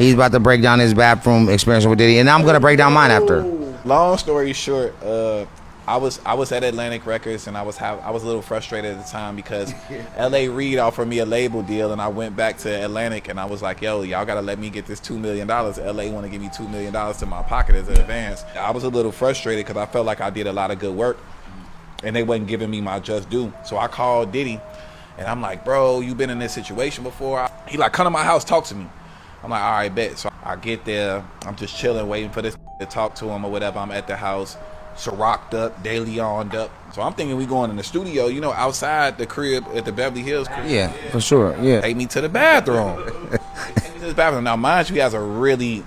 He's about to break down his bathroom experience with Diddy, and I'm gonna break down mine after. Long story short, I was at Atlantic Records, and I was a little frustrated at the time because LLED offered me a label deal, and I went back to Atlantic, and I was like, yo, y'all gotta let me get this $2 million. LA want to give me $2 million to my pocket as an advance. I was a little frustrated because I felt like I did a lot of good work, and they wasn't giving me my just due. So I called Diddy, and I'm like, bro, you been in this situation before? He like, come to my house, talk to me. I'm like, all right, bet. So I get there, I'm just chilling, waiting for this to talk to him or whatever. I'm at the house, Ciroc'd up, De Leon'd up. So I'm thinking we going in the studio, you know, outside the crib at the Beverly Hills crib. Yeah, for sure. Yeah. Take me to the bathroom. Take me to the bathroom. Now, mind you, he has a really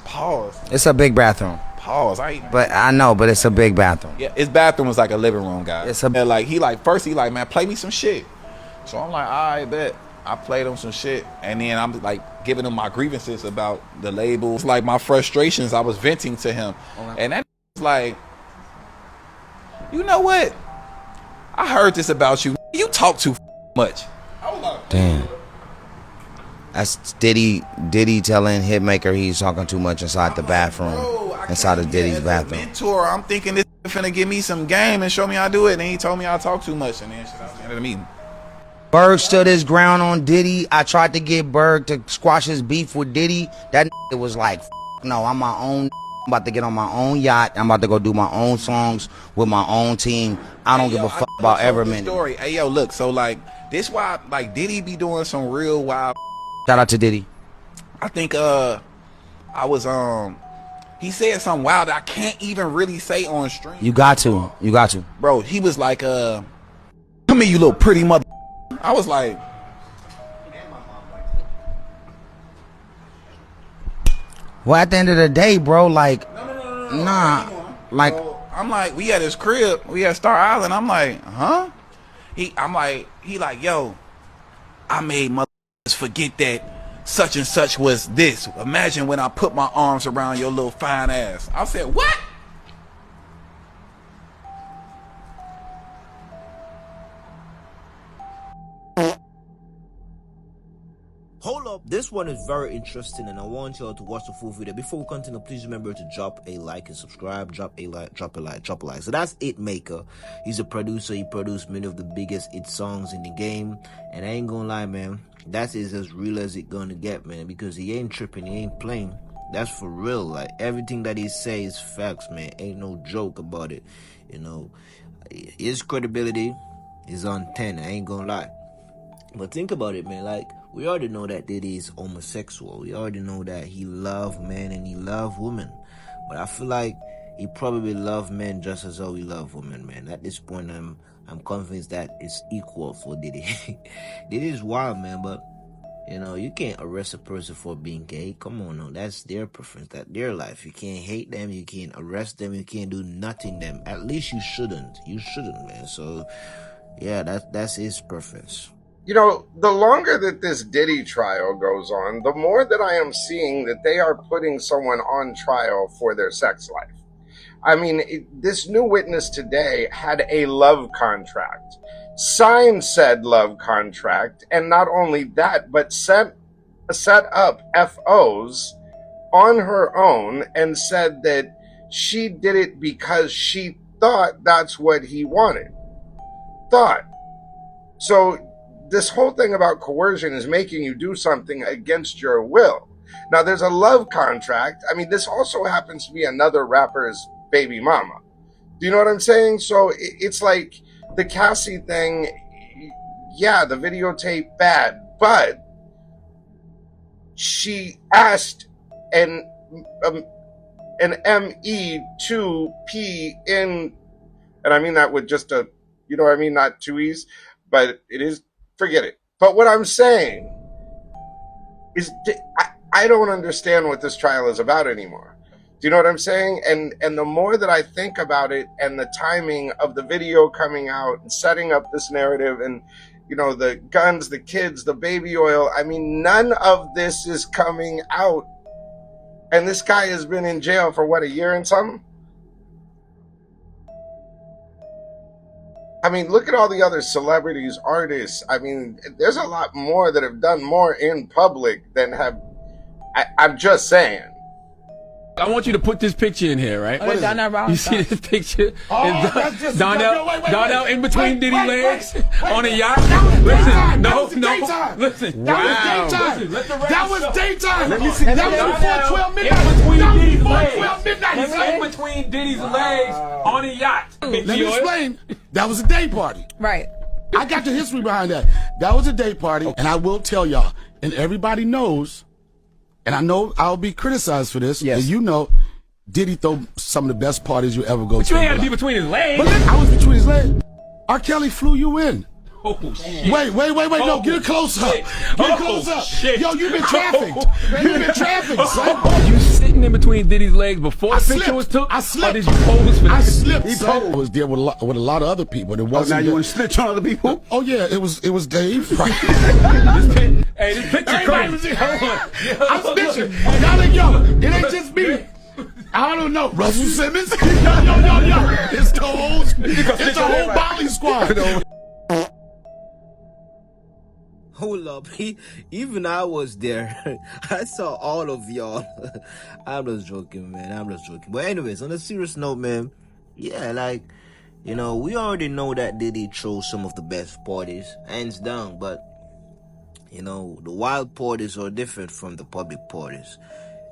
pause. It's a big bathroom. Pause. But I know, but it's a big bathroom. Yeah, his bathroom was like a living room, guys. It's a and like he like man, play me some shit. So I'm like, all right, bet. I played him some shit, and then I'm like giving him my grievances about the labels, like my frustrations. I was venting to him, and that was like, you know what? I heard this about you. You talk too much. Damn. That's Diddy telling Hitmaker he's talking too much inside the bathroom, inside of Diddy's bathroom. Mentor, I'm thinking this finna give me some game and show me how to do it, and he told me I talk too much, and then shit, I was at the end of the meeting. Berg stood his ground on Diddy. I tried to get Berg to squash his beef with Diddy. That was like, no, I'm my own. I'm about to get on my own yacht. I'm about to go do my own songs with my own team. I don't give a fuck about Everman. Story. Hey, yo, look, so like, this why, like, Diddy be doing some real wild. Shout out to Diddy. I think, he said something wild that I can't even really say on stream. You got to. Bro, he was like, come here, you little pretty mother. I was like, well, at the end of the day, bro, like, nah, like, so I'm like, we at his crib, we at Star Island. I'm like, huh? He like, yo, I made motherfuckers forget that such and such was this. Imagine when I put my arms around your little fine ass. I said, what? Hold up, this one is very interesting and I want y'all to watch the full video. Before we continue, please remember to drop a like and subscribe. Drop a like. So that's Hitmaker. He's a producer. He produced many of the biggest hit songs in the game. And I ain't gonna lie, man, that is as real as it gonna get, man, because he ain't tripping, he ain't playing. That's for real. Like, everything that he says is facts, man. Ain't no joke about it. You know, his credibility is on 10. I ain't gonna lie. But think about it, man. Like, we already know that Diddy is homosexual. We already know that he loves men and he loves women. But I feel like he probably loves men just as how he loves women, man. At this point, I'm convinced that it's equal for Diddy. Diddy is wild, man, but, you know, you can't arrest a person for being gay. Come on, no. That's their preference. That's their life. You can't hate them. You can't arrest them. You can't do nothing to them. At least you shouldn't. You shouldn't, man. So, yeah, that's his preference. You know, the longer that this Diddy trial goes on, the more that I am seeing that they are putting someone on trial for their sex life. I mean, this new witness today had a love contract, signed said love contract, and not only that, but set up FOs on her own and said that she did it because she thought that's what he wanted. So this whole thing about coercion is making you do something against your will. Now, there's a love contract. I mean, this also happens to be another rapper's baby mama. Do you know what I'm saying? So it's like the Cassie thing. Yeah, the videotape bad, but she asked an MEP in, and I mean that with just a, you know what I mean, not two E's, but it is. Forget it. But what I'm saying is I don't understand what this trial is about anymore. Do you know what I'm saying? And the more that I think about it and the timing of the video coming out and setting up this narrative and, you know, the guns, the kids, the baby oil, I mean, none of this is coming out. And this guy has been in jail for what, a year and something? I mean, look at all the other celebrities, artists. I mean, there's a lot more that have done more in public than have I'm just saying. I want you to put this picture in here, right? What is it? You see this picture? Oh, that's just Donnell in between Diddy legs on a yacht. Listen, No. Listen, Wow. that was daytime. Let me see. That was before 12 midnight. In between That was Diddy's before legs. 12 midnight. In between Diddy's legs on a yacht. Let me explain. That was a day party. Right. I got the history behind that. That was a day party, and I will tell y'all, and everybody knows, and I know I'll be criticized for this, and you know, Diddy throw some of the best parties you ever go But to. you ain't got to be between his legs. But I was between his legs. R. Kelly flew you in. Oh, shit. Wait. No, get it close up. Get it close up. Shit. Yo, you've been trafficked. You've been trafficked, son. You sitting in between Diddy's legs before the picture was took? I slipped. Or did you pose for I this? slipped. I was there with a lot of other people. It wasn't now you want to snitch on other people? Oh yeah, it was Dave. Right. Hey, this picture crazy. Hold on. I'm snitching. Y'all ain't it ain't just me. I don't know. Russell Simmons? Yo. It's the whole Bolly squad. Hold up, even I was there. I saw all of y'all. I'm just joking, man. I'm just joking. But anyways, on a serious note, man, yeah, like, you know, we already know that Diddy chose some of the best parties, hands down. But, you know, the wild parties are different from the public parties,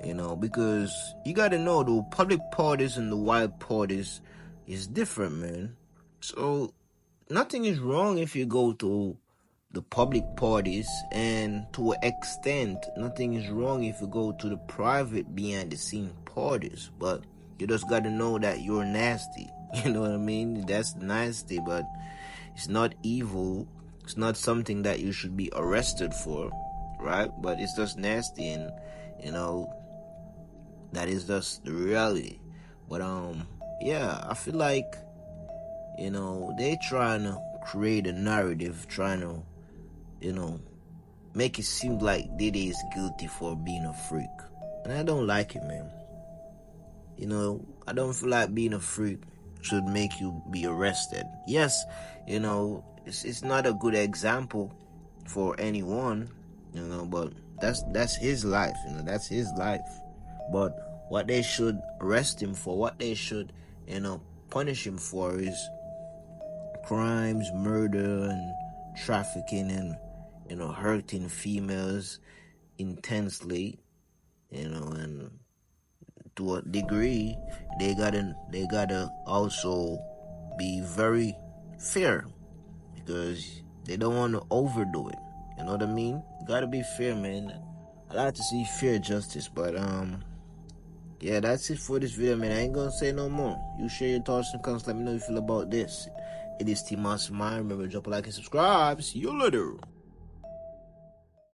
you know, because you got to know the public parties and the wild parties is different, man. So nothing is wrong if you go to the public parties, and to an extent, nothing is wrong if you go to the private behind the scene parties, but you just got to know that you're nasty. You know what I mean? That's nasty, but it's not evil. It's not something that you should be arrested for, right? But it's just nasty, and you know, that is just the reality. But yeah, I feel like, you know, they trying to create a narrative, trying to, you know, make it seem like Diddy is guilty for being a freak. And I don't like it, man. You know, I don't feel like being a freak should make you be arrested. Yes, you know, it's not a good example for anyone, you know, but that's his life, you know, that's his life. But what they should arrest him for, what they should, you know, punish him for is crimes, murder, and trafficking, and, you know, hurting females intensely, you know, and to a degree, they gotta also be very fair, because they don't want to overdo it. You know what I mean? Gotta be fair, man. I like to see fair justice, but yeah, that's it for this video, man. I ain't gonna say no more. You share your thoughts and comments. Let me know how you feel about this. It is T Monster Mind. Remember to drop a like and subscribe. See you later.